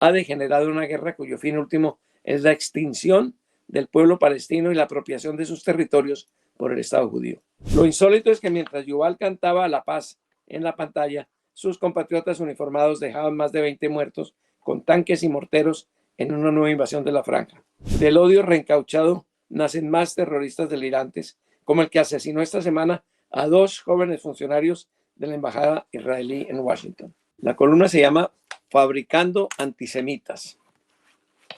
ha degenerado en una guerra cuyo fin último es la extinción del pueblo palestino y la apropiación de sus territorios por el Estado judío. Lo insólito es que mientras Yuval cantaba la paz en la pantalla, sus compatriotas uniformados dejaban más de 20 muertos con tanques y morteros en una nueva invasión de la franja. Del odio reencauchado nacen más terroristas delirantes, como el que asesinó esta semana a 2 jóvenes funcionarios de la embajada israelí en Washington. La columna se llama Fabricando Antisemitas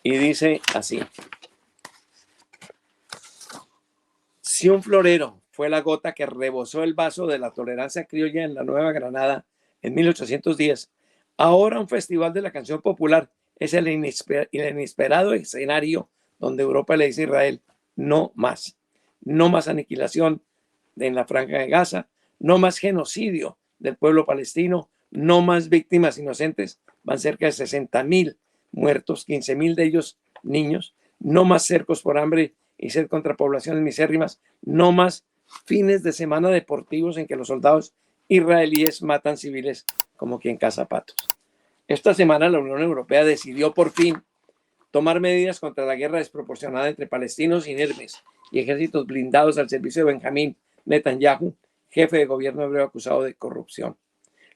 y dice así: si un florero fue la gota que rebosó el vaso de la tolerancia criolla en la Nueva Granada en 1810, ahora un festival de la canción popular es el inesperado escenario donde Europa le dice a Israel: no más. No más aniquilación en la Franja de Gaza, no más genocidio del pueblo palestino, no más víctimas inocentes. Van cerca de 60.000 muertos, 15.000 de ellos niños. No más cercos por hambre y sed contra poblaciones misérrimas. No más fines de semana deportivos en que los soldados israelíes matan civiles como quien caza patos. Esta semana la Unión Europea decidió por fin tomar medidas contra la guerra desproporcionada entre palestinos inermes y ejércitos blindados al servicio de Benjamín Netanyahu, jefe de gobierno hebreo acusado de corrupción.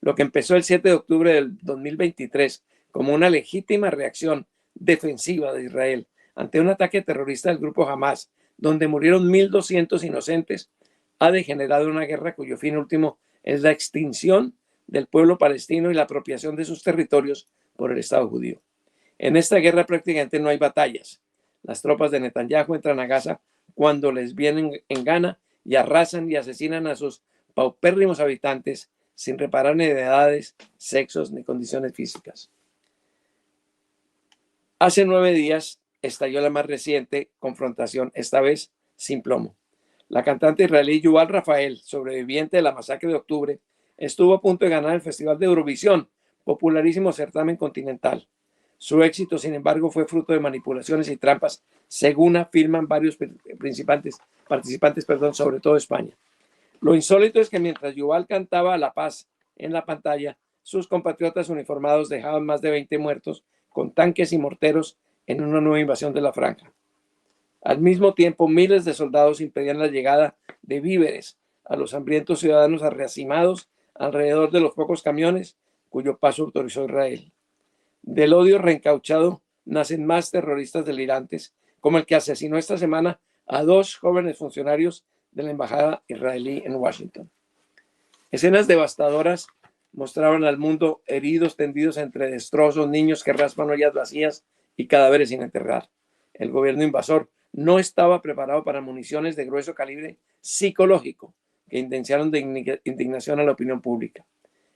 Lo que empezó el 7 de octubre del 2023 como una legítima reacción defensiva de Israel ante un ataque terrorista del grupo Hamas, donde murieron 1.200 inocentes, ha degenerado en una guerra cuyo fin último es la extinción del pueblo palestino y la apropiación de sus territorios por el Estado judío. En esta guerra prácticamente no hay batallas. Las tropas de Netanyahu entran a Gaza cuando les vienen en gana y arrasan y asesinan a sus paupérrimos habitantes sin reparar ni de edades, sexos ni condiciones físicas. Hace 9 días estalló la más reciente confrontación, esta vez sin plomo. La cantante israelí Yuval Rafael, sobreviviente de la masacre de octubre, estuvo a punto de ganar el Festival de Eurovisión, popularísimo certamen continental. Su éxito, sin embargo, fue fruto de manipulaciones y trampas, según afirman varios participantes, sobre todo España. Lo insólito es que mientras Yuval cantaba la paz en la pantalla, sus compatriotas uniformados dejaban más de 20 muertos con tanques y morteros en una nueva invasión de la franja. Al mismo tiempo, miles de soldados impedían la llegada de víveres a los hambrientos ciudadanos arracimados alrededor de los pocos camiones cuyo paso autorizó Israel. Del odio reencauchado nacen más terroristas delirantes, como el que asesinó esta semana a 2 jóvenes funcionarios de la embajada israelí en Washington. Escenas devastadoras mostraban al mundo heridos tendidos entre destrozos, niños que raspan ollas vacías y cadáveres sin enterrar. El gobierno invasor no estaba preparado para municiones de grueso calibre psicológico que intensiaron de indignación a la opinión pública.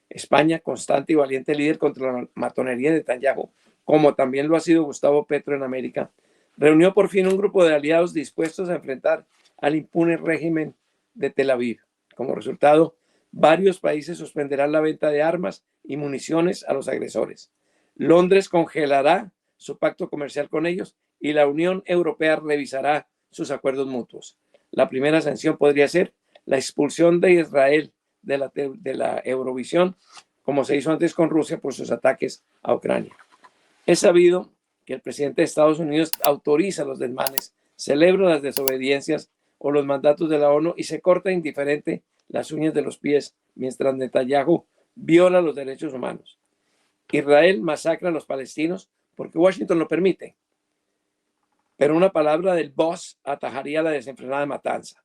España, constante y valiente líder contra la matonería de Netanyahu, como también lo ha sido Gustavo Petro en América, reunió por fin un grupo de aliados dispuestos a enfrentar al impune régimen de Tel Aviv. Como resultado, varios países suspenderán la venta de armas y municiones a los agresores. Londres congelará su pacto comercial con ellos y la Unión Europea revisará sus acuerdos mutuos. La primera sanción podría ser la expulsión de Israel de la Eurovisión, como se hizo antes con Rusia por sus ataques a Ucrania. Es sabido que el presidente de Estados Unidos autoriza los desmanes, celebra las desobediencias o los mandatos de la ONU y se corta indiferente las uñas de los pies mientras Netanyahu viola los derechos humanos. Israel masacra a los palestinos porque Washington lo permite, pero una palabra del boss atajaría la desenfrenada matanza.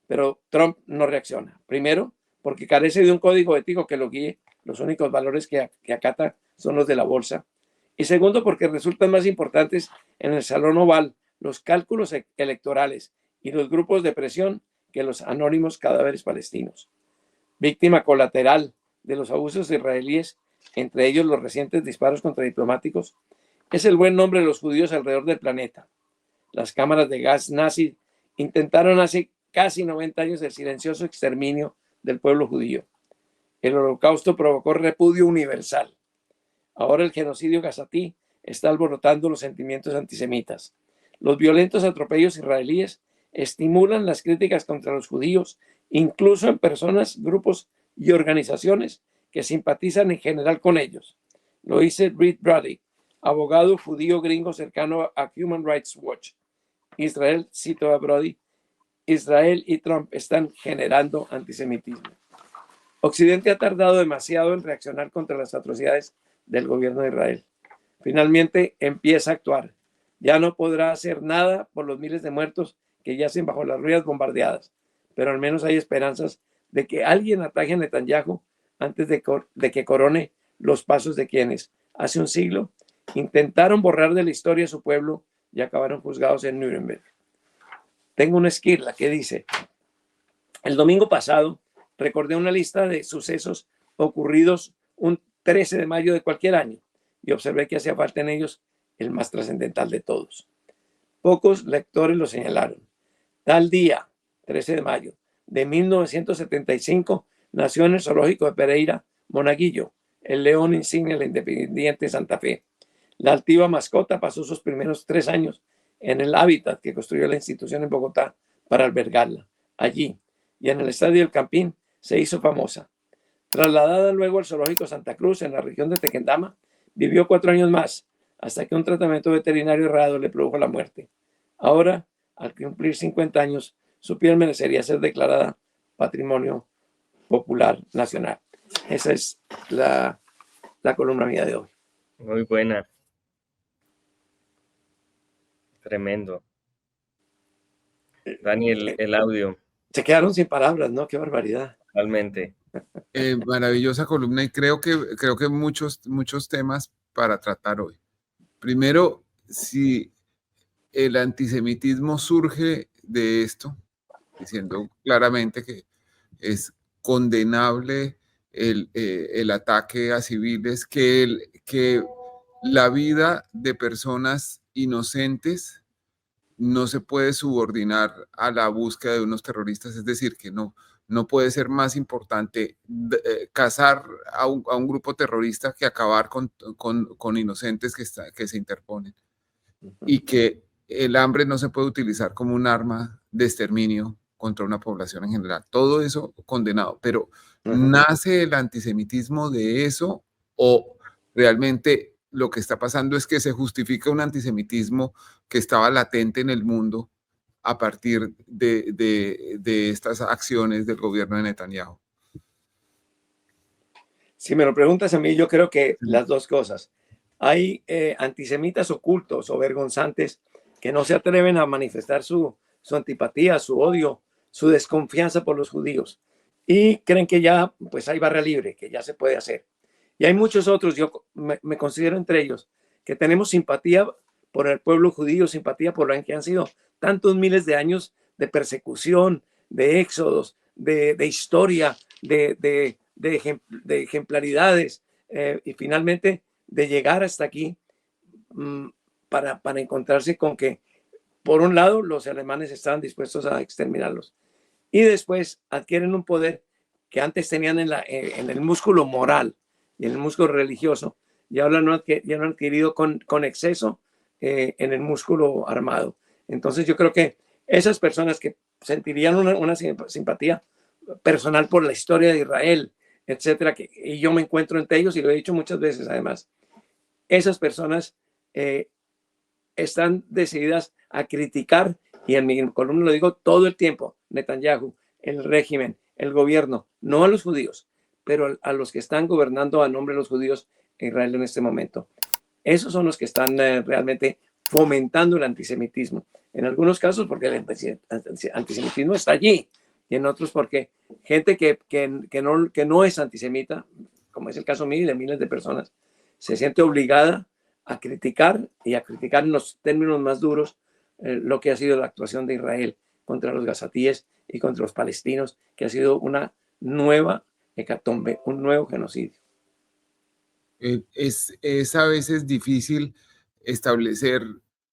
Pero Trump no reacciona. Primero, porque carece de un código ético que lo guíe. Los únicos valores que acata son los de la bolsa. Y segundo, porque resultan más importantes en el Salón Oval los cálculos electorales y los grupos de presión que los anónimos cadáveres palestinos. Víctima colateral de los abusos israelíes, entre ellos los recientes disparos contra diplomáticos, es el buen nombre de los judíos alrededor del planeta. Las cámaras de gas nazi intentaron hace casi 90 años el silencioso exterminio del pueblo judío. El holocausto provocó repudio universal. Ahora el genocidio gazatí está alborotando los sentimientos antisemitas. Los violentos atropellos israelíes estimulan las críticas contra los judíos, incluso en personas, grupos y organizaciones que simpatizan en general con ellos. Lo dice Reed Brady, abogado judío gringo cercano a Human Rights Watch. Israel, cito a Brody, Israel y Trump están generando antisemitismo. Occidente ha tardado demasiado en reaccionar contra las atrocidades del gobierno de Israel. Finalmente empieza a actuar. Ya no podrá hacer nada por los miles de muertos que yacen bajo las ruinas bombardeadas, pero al menos hay esperanzas de que alguien ataque a Netanyahu antes de que corone los pasos de quienes, hace un siglo, intentaron borrar de la historia a su pueblo y acabaron juzgados en Nuremberg. Tengo una esquirla que dice: el domingo pasado recordé una lista de sucesos ocurridos un 13 de mayo de cualquier año y observé que hacía falta en ellos el más trascendental de todos. Pocos lectores lo señalaron. Tal día, 13 de mayo de 1975, nació en el zoológico de Pereira, Monaguillo, el león insignia de la Independiente Santa Fe. La altiva mascota pasó sus primeros 3 años en el hábitat que construyó la institución en Bogotá para albergarla. Allí, y en el Estadio del Campín, se hizo famosa. Trasladada luego al zoológico Santa Cruz, en la región de Tequendama, vivió 4 años más, hasta que un tratamiento veterinario errado le produjo la muerte. Ahora, al cumplir 50 años, su piel merecería ser declarada Patrimonio Popular Nacional. Esa es la columna mía de hoy. Muy buena. Tremendo. Daniel, el audio. Se quedaron sin palabras, ¿no? Qué barbaridad. Realmente. Maravillosa columna, y creo que muchos temas para tratar hoy. Primero, si el antisemitismo surge de esto, diciendo claramente que es condenable el ataque a civiles, que la vida de personas inocentes no se puede subordinar a la búsqueda de unos terroristas, es decir, que no puede ser más importante cazar a un grupo terrorista que acabar con inocentes que se interponen. Y que el hambre no se puede utilizar como un arma de exterminio contra una población en general. Todo eso condenado, pero ¿nace el antisemitismo de eso o realmente lo que está pasando es que se justifica un antisemitismo que estaba latente en el mundo a partir de estas acciones del gobierno de Netanyahu? Si me lo preguntas a mí, yo creo que las dos cosas. Hay antisemitas ocultos o vergonzantes que no se atreven a manifestar su antipatía, su odio, su desconfianza por los judíos y creen que ya pues hay barra libre, que ya se puede hacer. Y hay muchos otros, yo me considero entre ellos, que tenemos simpatía por el pueblo judío, simpatía por lo que han sido tantos miles de años de persecución, de éxodos, de historia, de ejemplaridades y finalmente de llegar hasta aquí para encontrarse con que, por un lado, los alemanes estaban dispuestos a exterminarlos y después adquieren un poder que antes tenían en el músculo moral y en el músculo religioso, y ahora ya lo han adquirido con exceso en el músculo armado. Entonces yo creo que esas personas que sentirían una simpatía personal por la historia de Israel, etcétera, y yo me encuentro entre ellos y lo he dicho muchas veces además, esas personas están decididas a criticar, y en mi columna lo digo todo el tiempo, Netanyahu, el régimen, el gobierno, no a los judíos, pero a los que están gobernando a nombre de los judíos en Israel en este momento. Esos son los que están realmente fomentando el antisemitismo. En algunos casos porque el antisemitismo está allí, y en otros porque gente que no es antisemita, como es el caso mío y de miles de personas, se siente obligada a criticar y a criticar en los términos más duros lo que ha sido la actuación de Israel contra los gazatíes y contra los palestinos, que ha sido una nueva hecatombe, un nuevo genocidio. Es a veces difícil establecer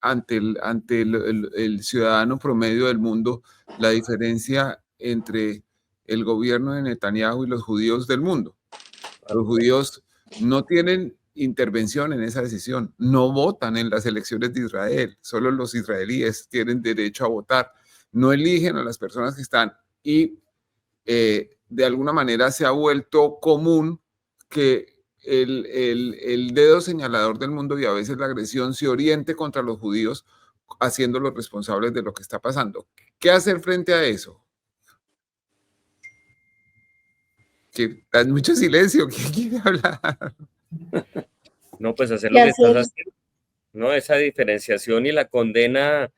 ante el ciudadano promedio del mundo la diferencia entre el gobierno de Netanyahu y los judíos del mundo. Los judíos no tienen intervención en esa decisión, no votan en las elecciones de Israel, solo los israelíes tienen derecho a votar, no eligen a las personas que están, y de alguna manera se ha vuelto común que el dedo señalador del mundo y a veces la agresión se oriente contra los judíos, haciéndolos responsables de lo que está pasando. ¿Qué hacer frente a eso? Que hay mucho silencio. ¿Quién quiere hablar? No, pues hacer ¿Qué lo que estás hacer? haciendo, ¿no? Esa diferenciación y la condena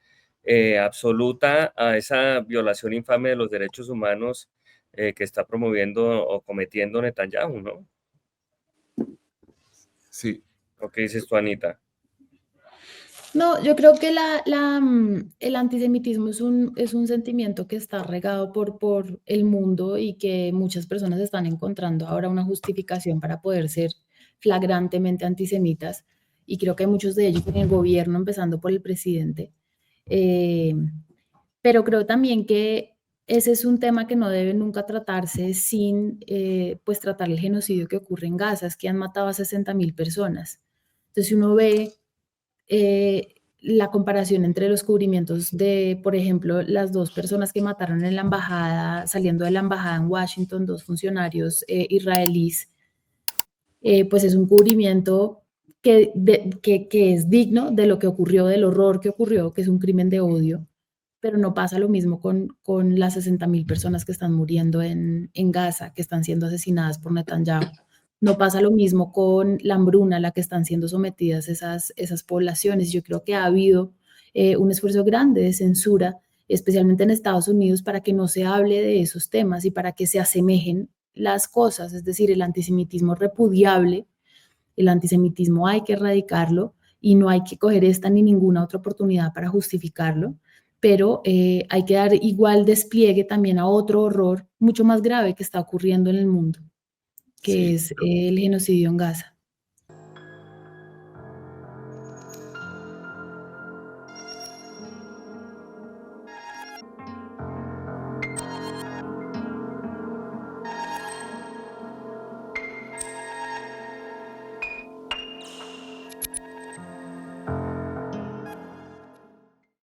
absoluta a esa violación infame de los derechos humanos que está promoviendo o cometiendo Netanyahu, ¿no? Sí. ¿O qué dices tú, Anita? No, yo creo que el antisemitismo es un sentimiento que está regado por el mundo y que muchas personas están encontrando ahora una justificación para poder ser flagrantemente antisemitas. Y creo que hay muchos de ellos en el gobierno, empezando por el presidente. Pero creo también que ese es un tema que no debe nunca tratarse sin pues tratar el genocidio que ocurre en Gaza, es que han matado a 60.000 personas. Entonces, si uno ve la comparación entre los cubrimientos de, por ejemplo, las 2 personas que mataron en la embajada, saliendo de la embajada en Washington, 2 funcionarios israelíes, pues es un cubrimiento que es digno de lo que ocurrió, del horror que ocurrió, que es un crimen de odio, pero no pasa lo mismo con las 60.000 personas que están muriendo en Gaza, que están siendo asesinadas por Netanyahu. No pasa lo mismo con la hambruna a la que están siendo sometidas esas poblaciones. Yo creo que ha habido un esfuerzo grande de censura, especialmente en Estados Unidos, para que no se hable de esos temas y para que se asemejen las cosas. Es decir, el antisemitismo es repudiable, el antisemitismo hay que erradicarlo y no hay que coger esta ni ninguna otra oportunidad para justificarlo, pero hay que dar igual despliegue también a otro horror mucho más grave que está ocurriendo en el mundo, que Sí. es el genocidio en Gaza.